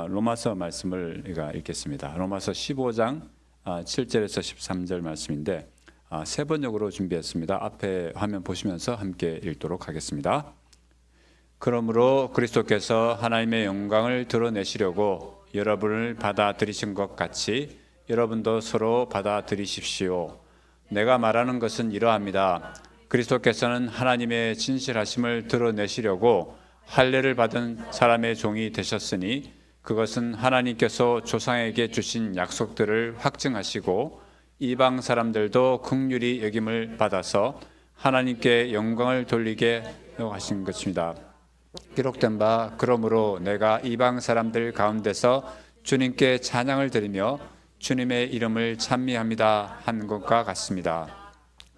로마서 말씀을 읽겠습니다. 로마서 15장 7절에서 13절 말씀인데 세 번역으로 준비했습니다. 앞에 화면 보시면서 함께 읽도록 하겠습니다. 그러므로 그리스도께서 하나님의 영광을 드러내시려고 여러분을 받아들이신 것 같이 여러분도 서로 받아들이십시오. 내가 말하는 것은 이러합니다. 그리스도께서는 하나님의 진실하심을 드러내시려고 할례를 받은 사람의 종이 되셨으니 그것은 하나님께서 조상에게 주신 약속들을 확증하시고 이방 사람들도 긍휼히 여김을 받아서 하나님께 영광을 돌리게 하신 것입니다. 기록된 바 그러므로 내가 이방 사람들 가운데서 주님께 찬양을 드리며 주님의 이름을 찬미합니다 한 것과 같습니다.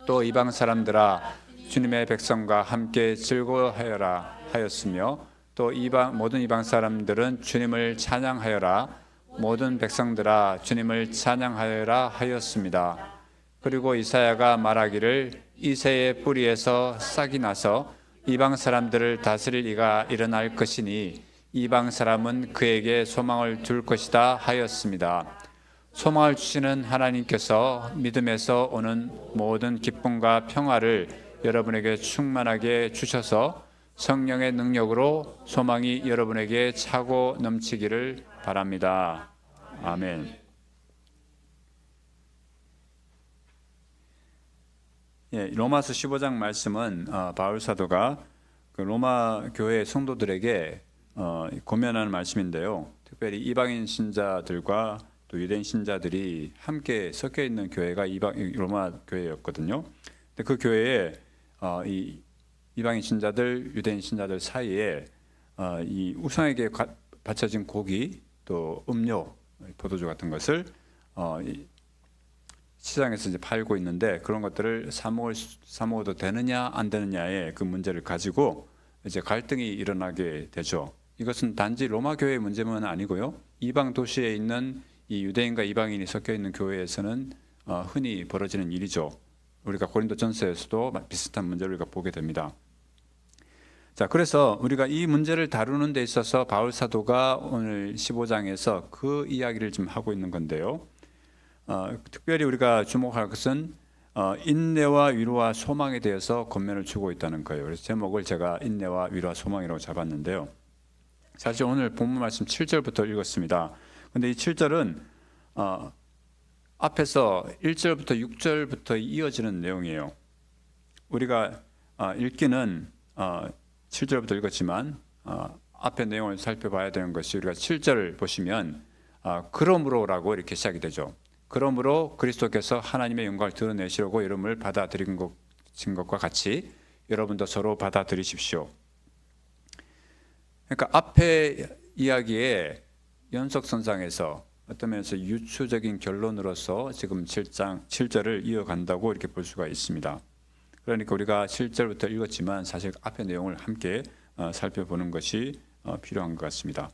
또 이방 사람들아 주님의 백성과 함께 즐거워하여라 하였으며 또 모든 이방 사람들은 주님을 찬양하여라 모든 백성들아 주님을 찬양하여라 하였습니다. 그리고 이사야가 말하기를 이새의 뿌리에서 싹이 나서 이방 사람들을 다스릴 이가 일어날 것이니 이방 사람은 그에게 소망을 둘 것이다 하였습니다. 소망을 주시는 하나님께서 믿음에서 오는 모든 기쁨과 평화를 여러분에게 충만하게 주셔서 성령의 능력으로 소망이 여러분에게 차고 넘치기를 바랍니다. 아멘. 로마서 15장 말씀은 바울 사도가 그 로마 교회 성도들에게 고면하는 말씀인데요. 특별히 이방인 신자들과 또 유대인 신자들이 함께 섞여 있는 교회가 로마 교회였거든요. 근데 그 교회에 이 이방인 신자들, 유대인 신자들 사이에 이 우상에게 바쳐진 고기, 또 음료, 포도주 같은 것을 시장에서 이제 팔고 있는데 그런 것들을 사 먹어도 되느냐 안 되느냐의 그 문제를 가지고 이제 갈등이 일어나게 되죠. 이것은 단지 로마 교회의 문제만 아니고요. 이방 도시에 있는 이 유대인과 이방인이 섞여 있는 교회에서는 흔히 벌어지는 일이죠. 우리가 고린도전서에서도 비슷한 문제를 우리가 보게 됩니다. 자, 그래서 우리가 이 문제를 다루는 데 있어서 바울 사도가 오늘 15장에서 그 이야기를 좀 하고 있는 건데요. 특별히 우리가 주목할 것은 인내와 위로와 소망에 대해서 권면을 주고 있다는 거예요. 그래서 제목을 제가 인내와 위로와 소망이라고 잡았는데요. 사실 오늘 본문 말씀 7절부터 읽었습니다. 근데 이 7절은 앞에서 1절부터 6절부터 이어지는 내용이에요. 우리가 읽기는 7절부터 읽었지만 앞의 내용을 살펴봐야 되는 것이 우리가 7절을 보시면 그러므로라고 이렇게 시작이 되죠. 그러므로 그리스도께서 하나님의 영광을 드러내시려고 이름을 받아들인 것과 같이 여러분도 서로 받아들이십시오. 그러니까 앞의 이야기의 연속선상에서 어떤 면에서 유추적인 결론으로서 지금 7절을 이어간다고 이렇게 볼 수가 있습니다. 그러니까 우리가 7절부터 읽었지만 사실 앞의 내용을 함께 살펴보는 것이 필요한 것 같습니다.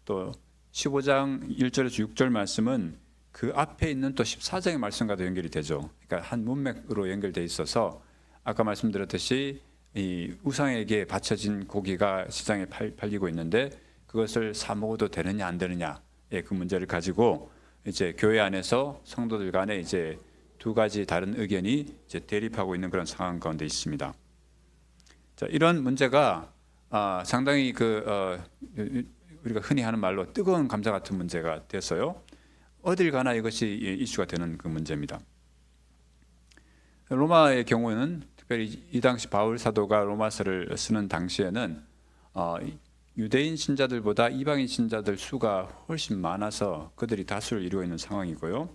또 15장 1절에서 6절 말씀은 그 앞에 있는 또 14장의 말씀과도 연결이 되죠. 그러니까 한 문맥으로 연결되어 있어서 아까 말씀드렸듯이 이 우상에게 바쳐진 고기가 시장에 팔리고 있는데 그것을 사 먹어도 되느냐 안 되느냐의 그 문제를 가지고 이제 교회 안에서 성도들 간에 이제 두 가지 다른 의견이 이제 대립하고 있는 그런 상황 가운데 있습니다. 자, 이런 문제가 상당히 우리가 흔히 하는 말로 뜨거운 감자 같은 문제가 돼서요. 어딜 가나 이것이 이슈가 되는 그 문제입니다. 로마의 경우는 특별히 이 당시 바울 사도가 로마서를 쓰는 당시에는 유대인 신자들보다 이방인 신자들 수가 훨씬 많아서 그들이 다수를 이루고 있는 상황이고요.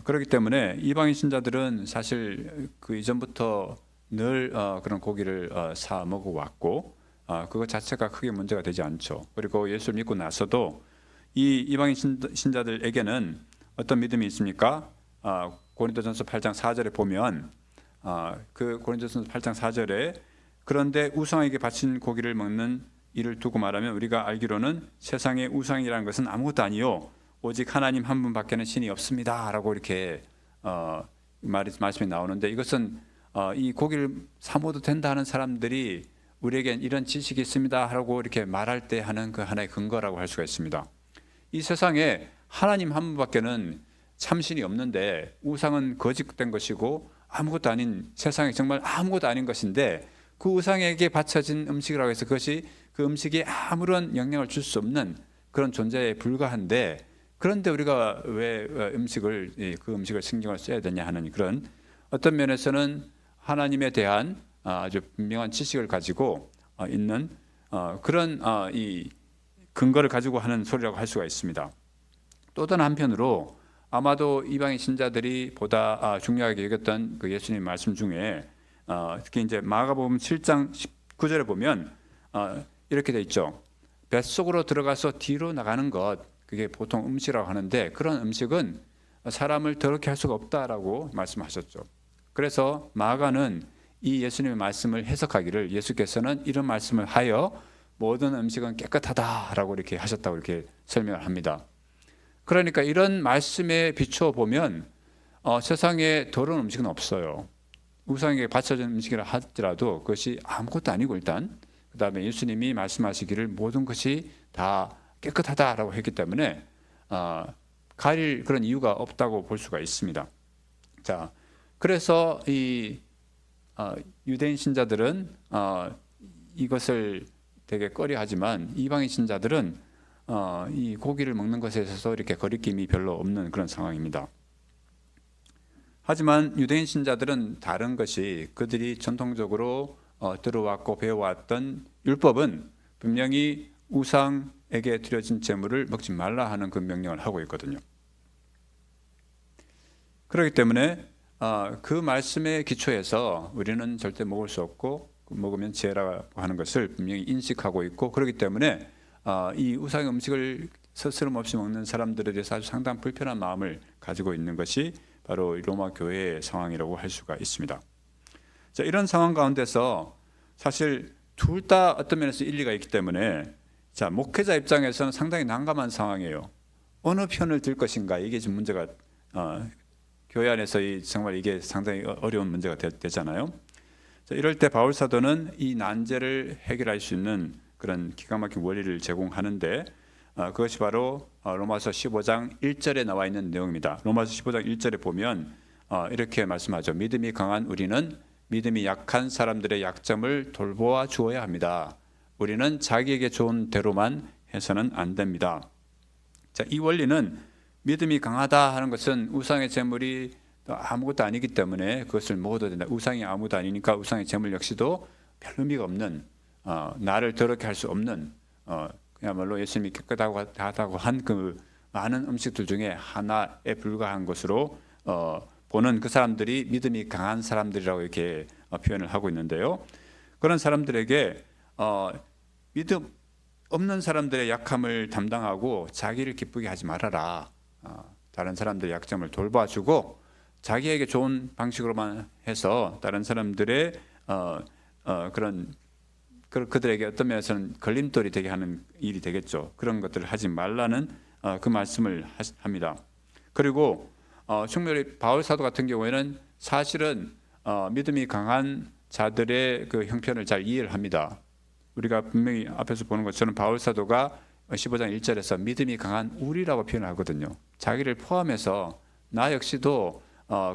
그렇기 때문에 이방인 신자들은 사실 그 이전부터 늘 그런 고기를 사 먹어왔고 그것 자체가 크게 문제가 되지 않죠. 그리고 예수를 믿고 나서도 이 이방인 신자들에게는 어떤 믿음이 있습니까? 고린도전서 8장 4절에 보면 그 고린도전서 8장 4절에 그런데 우상에게 바친 고기를 먹는 이를 두고 말하면 우리가 알기로는 세상의 우상이라는 것은 아무것도 아니요 오직 하나님 한 분밖에는 신이 없습니다 라고 이렇게 말씀이 나오는데 이것은 이 고기를 사 먹어도 된다 하는 사람들이 우리에겐 이런 지식이 있습니다 하고 이렇게 말할 때 하는 그 하나의 근거라고 할 수가 있습니다. 이 세상에 하나님 한 분밖에는 참신이 없는데 우상은 거짓된 것이고 아무것도 아닌, 세상에 정말 아무것도 아닌 것인데 그 우상에게 바쳐진 음식이라고 해서 그것이 그 음식이 아무런 영향을 줄 수 없는 그런 존재에 불과한데, 그런데 우리가 왜 그 음식을 신경을 써야 되냐 하는 그런 어떤 면에서는 하나님에 대한 아주 분명한 지식을 가지고 있는 그런 이 근거를 가지고 하는 소리라고 할 수가 있습니다. 또 다른 한편으로 아마도 이방인 신자들이 보다 중요하게 여겼던 그 예수님 말씀 중에 특히 이제 마가복음 7장 19절에 보면 이렇게 돼 있죠. 뱃속으로 들어가서 뒤로 나가는 것, 그게 보통 음식이라고 하는데 그런 음식은 사람을 더럽게 할 수가 없다라고 말씀하셨죠. 그래서 마가는 이 예수님의 말씀을 해석하기를 예수께서는 이런 말씀을 하여 모든 음식은 깨끗하다라고 이렇게 하셨다고 이렇게 설명을 합니다. 그러니까 이런 말씀에 비추어 보면 세상에 더러운 음식은 없어요. 우상에게 바쳐진 음식이라 할지라도 그것이 아무것도 아니고 일단 그 다음에 예수님이 말씀하시기를 모든 것이 다 깨끗하다라고 했기 때문에 가릴 그런 이유가 없다고 볼 수가 있습니다. 자, 그래서 이 유대인 신자들은 이것을 되게 꺼려하지만 이방인 신자들은 이 고기를 먹는 것에 있어서 이렇게 거리낌이 별로 없는 그런 상황입니다. 하지만 유대인 신자들은 다른 것이, 그들이 전통적으로 들어왔고 배워왔던 율법은 분명히 우상에게 드려진 제물을 먹지 말라 하는 그 명령을 하고 있거든요. 그렇기 때문에 그 말씀의 기초에서 우리는 절대 먹을 수 없고 먹으면 죄라고 하는 것을 분명히 인식하고 있고, 그렇기 때문에 이 우상 음식을 서스럼없이 먹는 사람들에 대해서 아주 상당한 불편한 마음을 가지고 있는 것이 바로 로마 교회의 상황이라고 할 수가 있습니다. 자, 이런 상황 가운데서 사실 둘 다 어떤 면에서 일리가 있기 때문에 자, 목회자 입장에서는 상당히 난감한 상황이에요. 어느 편을 들 것인가, 이게 지금 문제가 교회 안에서 정말 이게 상당히 어려운 문제가 되잖아요. 자, 이럴 때 바울 사도는 이 난제를 해결할 수 있는 그런 기가 막힌 원리를 제공하는데 그것이 바로 로마서 15장 1절에 나와 있는 내용입니다. 로마서 15장 1절에 보면 이렇게 말씀하죠. 믿음이 강한 우리는 믿음이 약한 사람들의 약점을 돌보아 주어야 합니다. 우리는 자기에게 좋은 대로만 해서는 안 됩니다. 자, 이 원리는 믿음이 강하다 하는 것은 우상의 제물이 아무것도 아니기 때문에 그것을 먹어도 된다. 우상이 아무것도 아니니까 우상의 제물 역시도 별 의미가 없는, 나를 더럽게 할 수 없는, 그야말로 예수님이 깨끗하다고 한 그 많은 음식들 중에 하나에 불과한 것으로 보는 그 사람들이 믿음이 강한 사람들이라고 이렇게 표현을 하고 있는데요. 그런 사람들에게 믿음 없는 사람들의 약함을 담당하고 자기를 기쁘게 하지 말아라. 다른 사람들의 약점을 돌봐주고 자기에게 좋은 방식으로만 해서 다른 사람들의 그들에게 어떤 면에서는 걸림돌이 되게 하는 일이 되겠죠. 그런 것들을 하지 말라는 그 말씀을 합니다. 그리고 충분히 바울 사도 같은 경우에는 사실은 믿음이 강한 자들의 그 형편을 잘 이해를 합니다. 우리가 분명히 앞에서 보는 것처럼 바울 사도가 15장 1절에서 믿음이 강한 우리라고 표현하거든요. 자기를 포함해서 나 역시도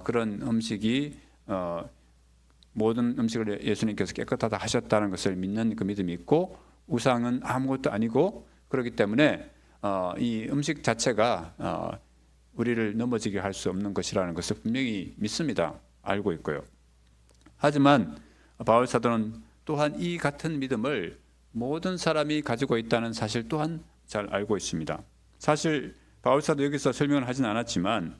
그런 음식이 모든 음식을 예수님께서 깨끗하다 하셨다는 것을 믿는 그 믿음이 있고, 우상은 아무것도 아니고, 그렇기 때문에 이 음식 자체가 우리를 넘어지게 할 수 없는 것이라는 것을 분명히 믿습니다. 알고 있고요. 하지만 바울 사도는 또한 이 같은 믿음을 모든 사람이 가지고 있다는 사실 또한 잘 알고 있습니다. 사실 바울 사도 여기서 설명을 하진 않았지만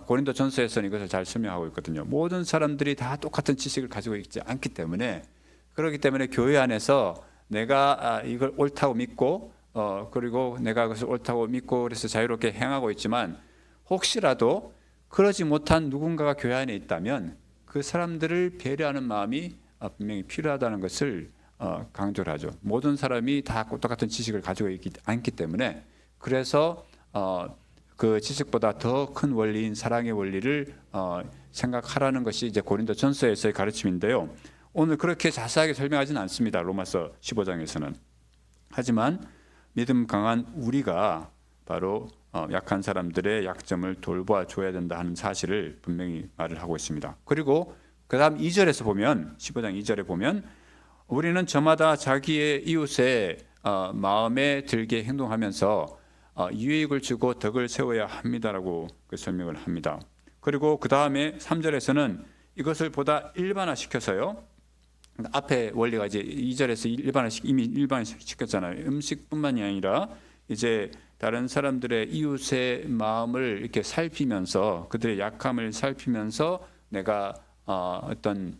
고린도 전서에서는 이것을 잘 설명하고 있거든요. 모든 사람들이 다 똑같은 지식을 가지고 있지 않기 때문에, 그렇기 때문에 교회 안에서 내가 이걸 옳다고 믿고 그리고 내가 그것을 옳다고 믿고 그래서 자유롭게 행하고 있지만, 혹시라도 그러지 못한 누군가가 교회 안에 있다면 그 사람들을 배려하는 마음이 분명히 필요하다는 것을 강조를 하죠. 모든 사람이 다 똑같은 지식을 가지고 있지 않기 때문에, 그래서 그 지식보다 더 큰 원리인 사랑의 원리를 생각하라는 것이 이제 고린도 전서에서의 가르침인데요. 오늘 그렇게 자세하게 설명하지는 않습니다. 로마서 15장에서는. 하지만 믿음 강한 우리가 바로 약한 사람들의 약점을 돌보아 줘야 된다 하는 사실을 분명히 말을 하고 있습니다. 그리고 그 다음 2절에서 보면 15장 2절에 보면 우리는 저마다 자기의 이웃의 마음에 들게 행동하면서 유익을 주고 덕을 세워야 합니다라고 그 설명을 합니다. 그리고 그 다음에 3절에서는 이것을 보다 일반화시켜서요. 앞에 원리가 이제 2절에서 이미 일반화시켰잖아요. 음식뿐만이 아니라 이제 다른 사람들의 이웃의 마음을 이렇게 살피면서 그들의 약함을 살피면서 내가 어떤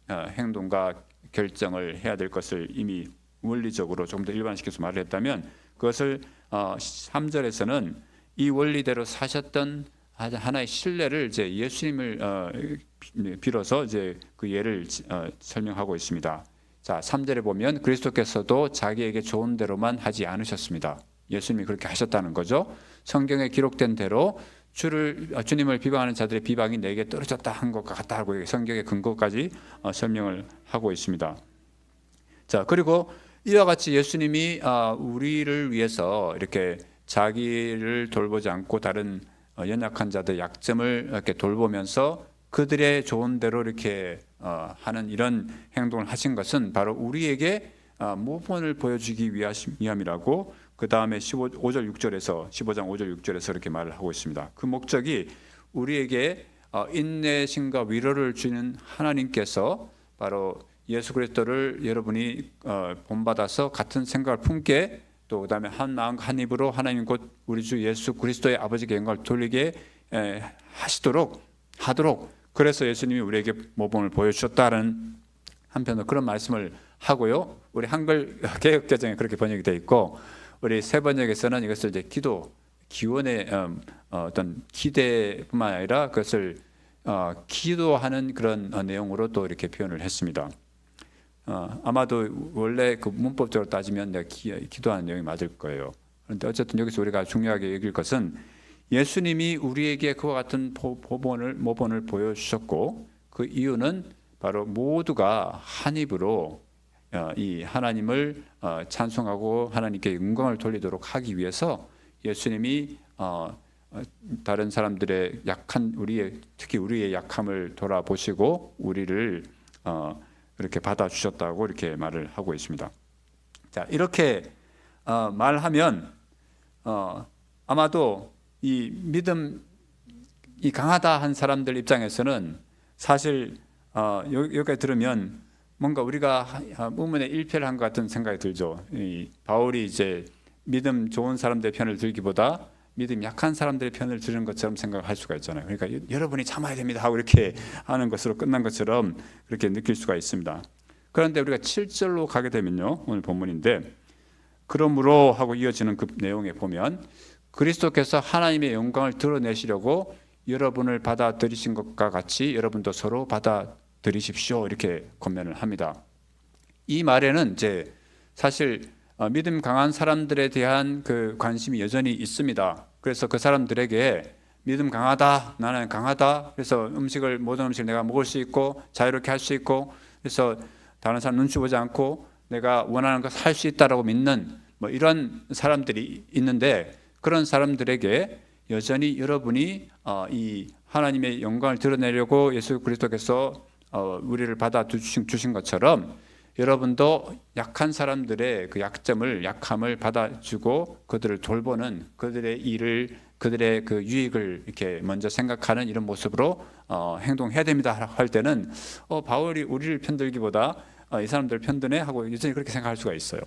행동과 결정을 해야 될 것을 이미 원리적으로 조금 더 일반화시켜서 말을 했다면 그것을 3절에서는 이 원리대로 사셨던 하나의 신뢰를 이제 예수님을 빌어서 이제 그 예를 설명하고 있습니다. 자, 3절에 보면 그리스도께서도 자기에게 좋은 대로만 하지 않으셨습니다. 예수님이 그렇게 하셨다는 거죠. 성경에 기록된 대로 주님을 비방하는 자들의 비방이 내게 떨어졌다 한 것과 같다 하고 성경의 근거까지 설명을 하고 있습니다. 자, 그리고 이와 같이 예수님이 우리를 위해서 이렇게 자기를 돌보지 않고 다른 연약한 자들의 약점을 이렇게 돌보면서 그들의 좋은 대로 이렇게 하는 이런 행동을 하신 것은 바로 우리에게 모범을 보여주기 위함이라고 그 다음에 5절 6절에서 15장 5절 6절에서 이렇게 말을 하고 있습니다. 그 목적이 우리에게 인내심과 위로를 주는 하나님께서 바로 예수 그리스도를 여러분이 본받아서 같은 생각을 품게 또 그다음에 한 마음 한 입으로 하나님 곧 우리 주 예수 그리스도의 아버지께 영광을 돌리게 하도록 그래서 예수님이 우리에게 모범을 보여주셨다는 한편으로 그런 말씀을 하고요. 우리 한글 개역개정에 그렇게 번역이 되어 있고 우리 새 번역에서는 이것을 이제 기원의 어떤 기대뿐만 아니라 그것을 기도하는 그런 내용으로 또 이렇게 표현을 했습니다. 아마도 원래 그 문법적으로 따지면 내가 기도하는 내용이 맞을 거예요. 그런데 어쨌든 여기서 우리가 중요하게 여길 것은 예수님이 우리에게 그와 같은 모본을 보여주셨고 그 이유는 바로 모두가 한 입으로 이 하나님을 찬송하고 하나님께 영광을 돌리도록 하기 위해서 예수님이 다른 사람들의 특히 우리의 약함을 돌아보시고 우리를 이렇게 받아주셨다고 이렇게 말을 하고 있습니다. 자, 이렇게 말하면 아마도 이 믿음이 강하다 한 사람들 입장에서는 사실 여기까지 들으면 뭔가 우리가 의문의 일패를 한 것 같은 생각이 들죠. 이 바울이 이제 믿음 좋은 사람들의 편을 들기보다 믿음 약한 사람들의 편을 들은 것처럼 생각할 수가 있잖아요. 그러니까 여러분이 참아야 됩니다 하고 이렇게 하는 것으로 끝난 것처럼 그렇게 느낄 수가 있습니다. 그런데 우리가 7절로 가게 되면요, 오늘 본문인데 그러므로 하고 이어지는 그 내용에 보면 그리스도께서 하나님의 영광을 드러내시려고 여러분을 받아들이신 것과 같이 여러분도 서로 받아들이십시오 이렇게 권면을 합니다. 이 말에는 이제 사실 믿음 강한 사람들에 대한 그 관심이 여전히 있습니다. 그래서 그 사람들에게 믿음 강하다, 나는 강하다. 그래서 모든 음식을 내가 먹을 수 있고 자유롭게 할 수 있고 그래서 다른 사람 눈치 보지 않고 내가 원하는 것 할 수 있다라고 믿는 뭐 이런 사람들이 있는데 그런 사람들에게 여전히 여러분이 이 하나님의 영광을 드러내려고 예수 그리스도께서 우리를 받아 주신 것처럼 여러분도 약한 사람들의 그 약함을 받아주고 그들을 돌보는 그들의 일을 그들의 그 유익을 이렇게 먼저 생각하는 이런 모습으로 행동해야 됩니다 할 때는 바울이 우리를 편들기보다 이 사람들 편드네 하고 여전히 그렇게 생각할 수가 있어요.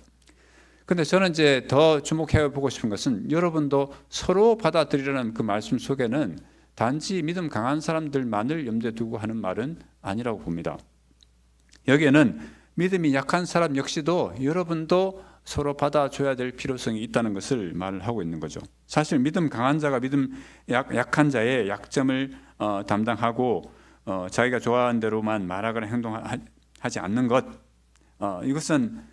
근데 저는 이제 더 주목해 보고 싶은 것은 여러분도 서로 받아들이라는 그 말씀 속에는 단지 믿음 강한 사람들만을 염두에 두고 하는 말은 아니라고 봅니다. 여기에는 믿음이 약한 사람 역시도 여러분도 서로 받아줘야 될 필요성이 있다는 것을 말을 하고 있는 거죠. 사실 믿음 강한 자가 믿음 약한 자의 약점을 담당하고 자기가 좋아하는 대로만 말하거나 행동하지 않는 것 이것은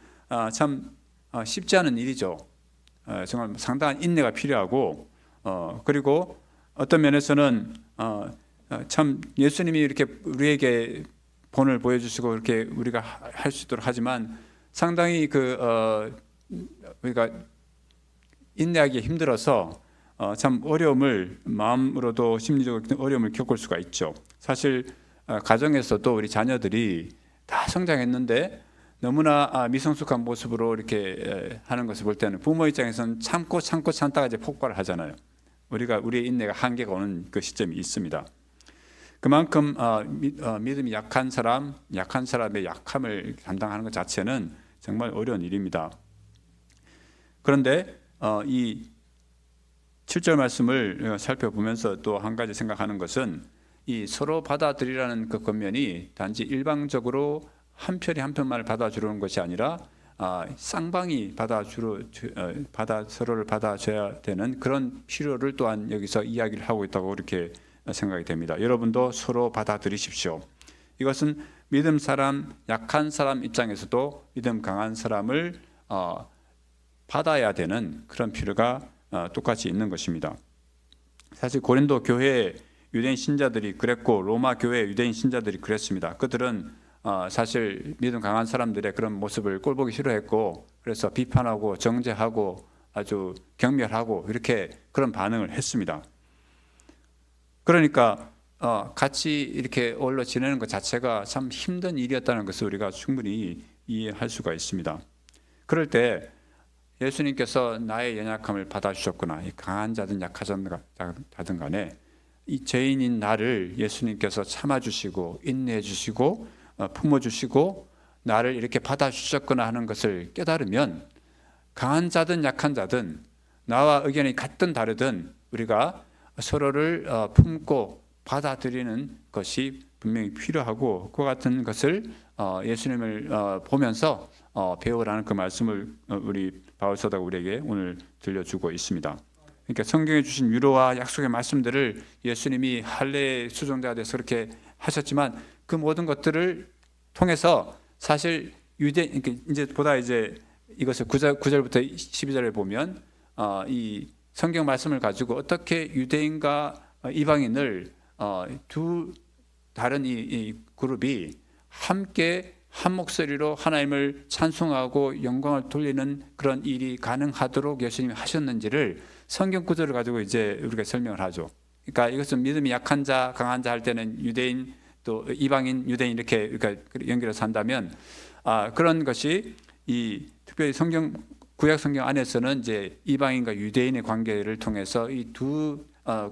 참 쉽지 않은 일이죠. 정말 상당한 인내가 필요하고 그리고 어떤 면에서는 참 예수님이 이렇게 우리에게 본을 보여주시고 이렇게 우리가 할 수 있도록 하지만 상당히 우리가 인내하기 힘들어서 참 어려움을 마음으로도 심리적으로 어려움을 겪을 수가 있죠. 사실 가정에서도 우리 자녀들이 다 성장했는데 너무나 미성숙한 모습으로 이렇게 하는 것을 볼 때는 부모 입장에서는 참다가 이제 폭발을 하잖아요. 우리의 인내가 한계가 오는 그 시점이 있습니다. 그만큼 믿음이 약한 사람의 약함을 감당하는 것 자체는 정말 어려운 일입니다. 그런데 이 7절 말씀을 살펴보면서 또 한 가지 생각하는 것은 이 서로 받아들이라는 그 권면이 단지 일방적으로 한 편만을 받아주는 것이 아니라 쌍방이 서로를 받아줘야 되는 그런 필요를 또한 여기서 이야기를 하고 있다고 이렇게 생각이 됩니다. 여러분도 서로 받아들이십시오. 이것은 믿음 사람, 약한 사람 입장에서도 믿음 강한 사람을 받아야 되는 그런 필요가 똑같이 있는 것입니다. 사실 고린도 교회 유대인 신자들이 그랬고 로마 교회 유대인 신자들이 그랬습니다. 그들은 사실 믿음 강한 사람들의 그런 모습을 꼴보기 싫어했고 그래서 비판하고 정죄하고 아주 경멸하고 이렇게 그런 반응을 했습니다. 그러니까 같이 이렇게 어울려 지내는 것 자체가 참 힘든 일이었다는 것을 우리가 충분히 이해할 수가 있습니다. 그럴 때 예수님께서 나의 연약함을 받아주셨구나. 강한 자든 약하든 간에 이 죄인인 나를 예수님께서 참아주시고 인내해주시고 품어주시고 나를 이렇게 받아주셨구나 하는 것을 깨달으면 강한 자든 약한 자든 나와 의견이 같든 다르든 우리가 서로를 품고 받아들이는 것이 분명히 필요하고 그와 같은 것을 예수님을 보면서 배우라는 그 말씀을 우리 바울 사도가 우리에게 오늘 들려주고 있습니다. 그러니까 성경에 주신 위로와 약속의 말씀들을 예수님이 할례의 수종자가 돼서 그렇게 하셨지만 그 모든 것들을 통해서 사실 이제 이것을 9절부터 12절에 보면 이 성경 말씀을 가지고 어떻게 유대인과 이방인을 두 다른 이 그룹이 함께 한 목소리로 하나님을 찬송하고 영광을 돌리는 그런 일이 가능하도록 예수님이 하셨는지를 성경 구절을 가지고 이제 우리가 설명을 하죠. 그러니까 이것은 믿음이 약한 자, 강한 자 할 때는 유대인 또 이방인, 유대인 이렇게 연결해서 한다면 그런 것이 이 특별히 구약 성경 안에서는 이제 이방인과 유대인의 관계를 통해서 이 두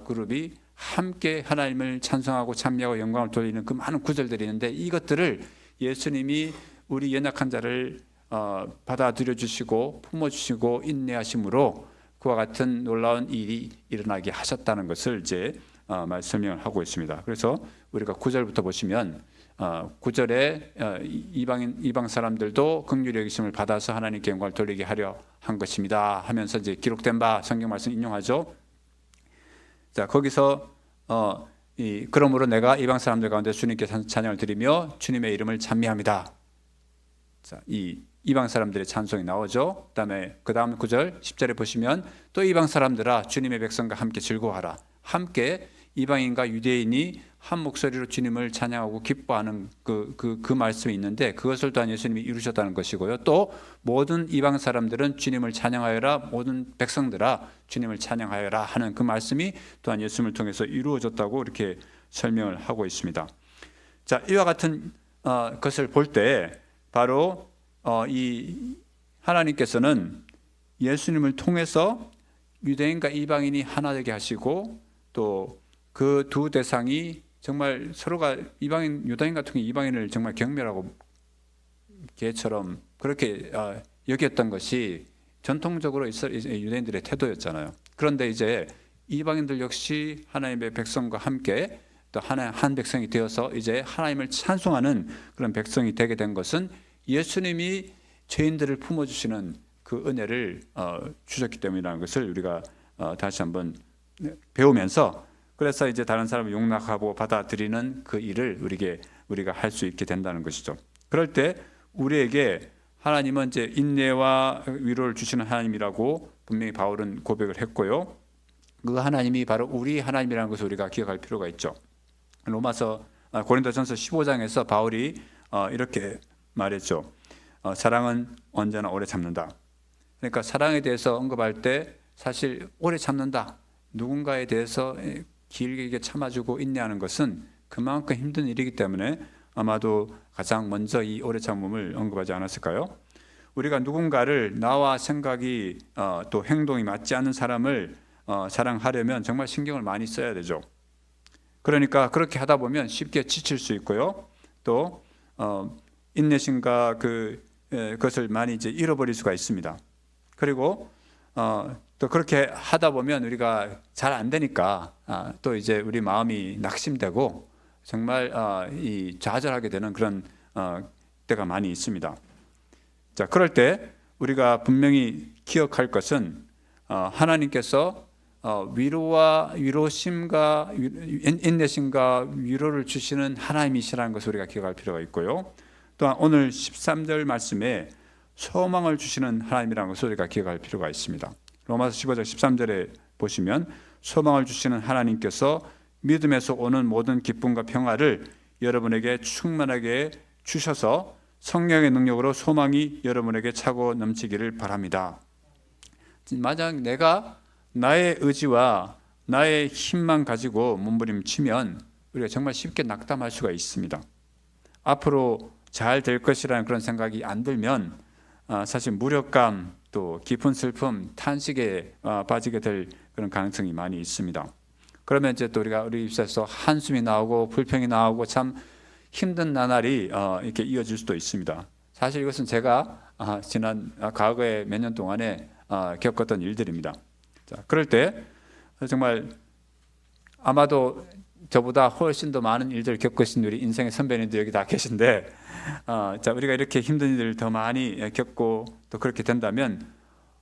그룹이 함께 하나님을 찬송하고 찬미하고 영광을 돌리는 그 많은 구절들이 있는데 이것들을 예수님이 우리 연약한 자를 받아들여 주시고 품어주시고 인내하심으로 그와 같은 놀라운 일이 일어나게 하셨다는 것을 이제 설명을 하고 있습니다. 그래서 우리가 9절부터 보시면 9절에 이방 사람들도 긍휼히 여기심을 받아서 하나님께 영광을 돌리게 하려 한 것입니다 하면서 이제 기록된 바 성경 말씀 인용하죠. 자, 거기서 그러므로 내가 이방 사람들 가운데 주님께 찬양을 드리며 주님의 이름을 찬미합니다. 자, 이 이방 사람들의 찬송이 나오죠. 그 다음 9절 10절에 보시면 또 이방 사람들아 주님의 백성과 함께 즐거워하라. 함께 이방인과 유대인이 한 목소리로 주님을 찬양하고 기뻐하는 그 말씀이 있는데 그것을 또한 예수님이 이루셨다는 것이고요. 또 모든 이방 사람들은 주님을 찬양하여라. 모든 백성들아 주님을 찬양하여라 하는 그 말씀이 또한 예수님을 통해서 이루어졌다고 이렇게 설명을 하고 있습니다. 자, 이와 같은 것을 볼 때 바로 이 하나님께서는 예수님을 통해서 유대인과 이방인이 하나 되게 하시고 또 그 두 대상이 정말 서로가 유다인 같은 경우 이방인을 정말 경멸하고 개처럼 그렇게 여겼던 것이 전통적으로 유대인들의 태도였잖아요. 그런데 이제 이방인들 역시 하나님의 백성과 함께 또 한 백성이 되어서 이제 하나님을 찬송하는 그런 백성이 되게 된 것은 예수님이 죄인들을 품어주시는 그 은혜를 주셨기 때문이라는 것을 우리가 다시 한번 배우면서 그래서 이제 다른 사람을 용납하고 받아들이는 그 일을 우리가 할 수 있게 된다는 것이죠. 그럴 때 우리에게 하나님은 이제 인내와 위로를 주시는 하나님이라고 분명히 바울은 고백을 했고요. 그 하나님이 바로 우리 하나님이라는 것을 우리가 기억할 필요가 있죠. 로마서 고린도전서 15장에서 바울이 이렇게 말했죠. 사랑은 언제나 오래 참는다. 그러니까 사랑에 대해서 언급할 때 사실 오래 참는다. 누군가에 대해서 길게 참아주고 인내하는 것은 그만큼 힘든 일이기 때문에 아마도 가장 먼저 이 오래 참음을 언급하지 않았을까요? 우리가 누군가를 나와 생각이 또 행동이 맞지 않는 사람을 사랑하려면 정말 신경을 많이 써야 되죠. 그러니까 그렇게 하다 보면 쉽게 지칠 수 있고요. 또 인내심과 그것을 많이 이제 잃어버릴 수가 있습니다. 그리고 또 그렇게 하다 보면 우리가 잘 안 되니까 또 이제 우리 마음이 낙심되고 정말 좌절하게 되는 그런 때가 많이 있습니다. 자, 그럴 때 우리가 분명히 기억할 것은 하나님께서 위로심과 인내심과 위로를 주시는 하나님이시라는 것을 우리가 기억할 필요가 있고요. 또한 오늘 13절 말씀에 소망을 주시는 하나님이라는 것을 우리가 기억할 필요가 있습니다. 로마서 15장 13절에 보시면 소망을 주시는 하나님께서 믿음에서 오는 모든 기쁨과 평화를 여러분에게 충만하게 주셔서 성령의 능력으로 소망이 여러분에게 차고 넘치기를 바랍니다. 만약 내가 나의 의지와 나의 힘만 가지고 몸부림치면 우리가 정말 쉽게 낙담할 수가 있습니다. 앞으로 잘 될 것이라는 그런 생각이 안 들면 사실 무력감, 또 깊은 슬픔, 탄식에 빠지게 될 그런 가능성이 많이 있습니다. 그러면 이제 또 우리 입에서 한숨이 나오고 불평이 나오고 참 힘든 나날이 이렇게 이어질 수도 있습니다. 사실 이것은 제가 지난 과거에 몇 년 동안에 겪었던 일들입니다. 자, 그럴 때 정말 아마도 저보다 훨씬 더 많은 일들을 겪으신 우리 인생의 선배님들 여기 다 계신데, 자, 우리가 이렇게 힘든 일을 더 많이 겪고 또 그렇게 된다면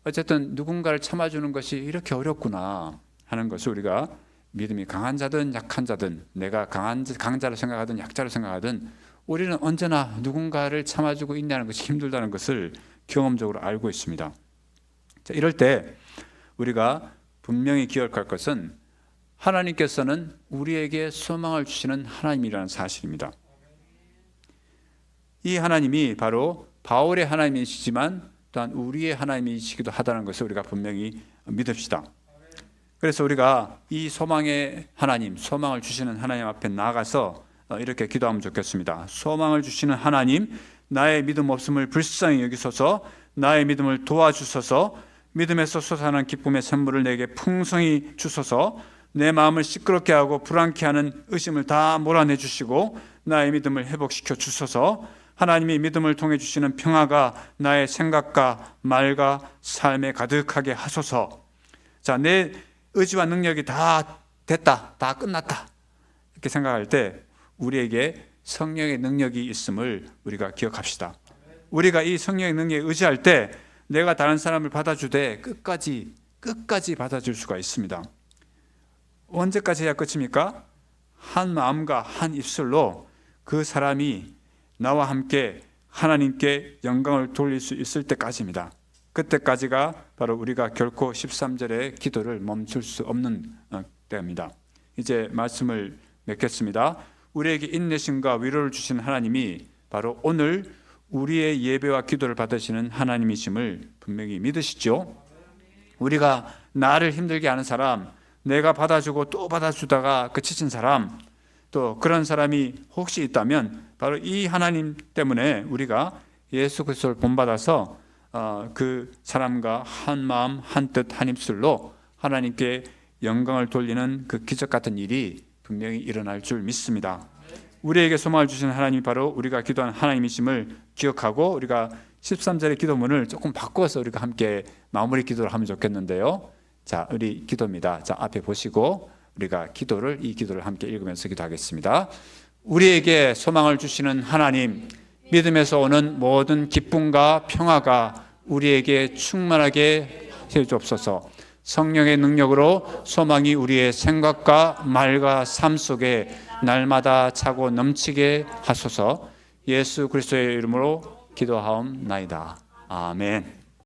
어쨌든 누군가를 참아주는 것이 이렇게 어렵구나 하는 것을 우리가 믿음이 강한 자든 약한 자든 내가 강자로 생각하든 약자로 생각하든 우리는 언제나 누군가를 참아주고 인내하는 것이 힘들다는 것을 경험적으로 알고 있습니다. 자, 이럴 때 우리가 분명히 기억할 것은 하나님께서는 우리에게 소망을 주시는 하나님이라는 사실입니다. 이 하나님이 바로 바울의 하나님이시지만 또한 우리의 하나님이시기도 하다는 것을 우리가 분명히 믿읍시다. 그래서 우리가 이 소망의 하나님, 소망을 주시는 하나님 앞에 나가서 이렇게 기도하면 좋겠습니다. 소망을 주시는 하나님, 나의 믿음 없음을 불쌍히 여기소서, 나의 믿음을 도와주소서, 믿음에서 솟아나는 기쁨의 샘물을 내게 풍성히 주소서, 내 마음을 시끄럽게 하고 불안케 하는 의심을 다 몰아내 주시고 나의 믿음을 회복시켜 주소서. 하나님이 믿음을 통해 주시는 평화가 나의 생각과 말과 삶에 가득하게 하소서. 자, 내 의지와 능력이 다 됐다, 다 끝났다 이렇게 생각할 때 우리에게 성령의 능력이 있음을 우리가 기억합시다. 우리가 이 성령의 능력에 의지할 때 내가 다른 사람을 받아주되 끝까지 받아줄 수가 있습니다. 언제까지 해야 끝입니까? 한 마음과 한 입술로 그 사람이 나와 함께 하나님께 영광을 돌릴 수 있을 때까지입니다. 그때까지가 바로 우리가 결코 13절의 기도를 멈출 수 없는 때입니다. 이제 말씀을 맺겠습니다. 우리에게 인내심과 위로를 주신 하나님이 바로 오늘 우리의 예배와 기도를 받으시는 하나님이심을 분명히 믿으시죠? 우리가 나를 힘들게 하는 사람, 내가 받아주고 또 받아주다가 그치신 사람, 또 그런 사람이 혹시 있다면 바로 이 하나님 때문에 우리가 예수 그리스도를 본받아서 그 사람과 한 마음 한 뜻 한 입술로 하나님께 영광을 돌리는 그 기적 같은 일이 분명히 일어날 줄 믿습니다. 우리에게 소망을 주시는 하나님이 바로 우리가 기도한 하나님이심을 기억하고 우리가 13절의 기도문을 조금 바꿔서 우리가 함께 마무리 기도를 하면 좋겠는데요. 자, 우리 기도입니다. 자, 앞에 보시고 우리가 이 기도를 함께 읽으면서 기도하겠습니다. 우리에게 소망을 주시는 하나님, 믿음에서 오는 모든 기쁨과 평화가 우리에게 충만하게 해 주옵소서. 성령의 능력으로 소망이 우리의 생각과 말과 삶 속에 날마다 차고 넘치게 하소서. 예수 그리스도의 이름으로 기도하옵나이다. 아멘.